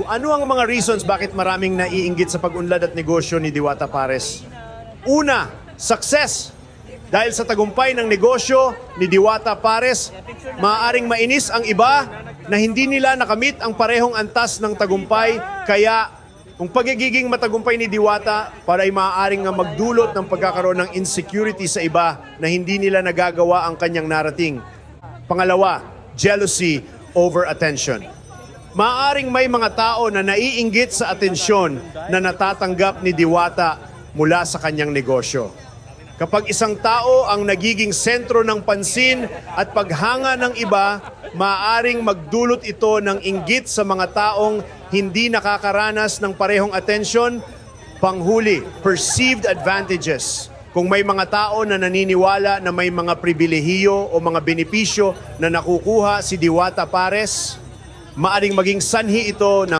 Ano ang mga reasons bakit maraming naiinggit sa pag-unlad at negosyo ni Diwata Pares? Una, success. Dahil sa tagumpay ng negosyo ni Diwata Pares, maaaring mainis ang iba na hindi nila nakamit ang parehong antas ng tagumpay. Kaya, kung pagiging matagumpay ni Diwata para ay maaaring nga magdulot ng pagkakaroon ng insecurity sa iba na hindi nila nagagawa ang kanyang narating. Pangalawa, jealousy over attention. Maaaring may mga tao na naiinggit sa atensyon na natatanggap ni Diwata mula sa kanyang negosyo. Kapag isang tao ang nagiging sentro ng pansin at paghanga ng iba, maaaring magdulot ito ng inggit sa mga taong hindi nakakaranas ng parehong atensyon. Panghuli, perceived advantages. Kung may mga tao na naniniwala na may mga pribilehiyo o mga benepisyo na nakukuha si Diwata Pares, maaring maging sanhi ito ng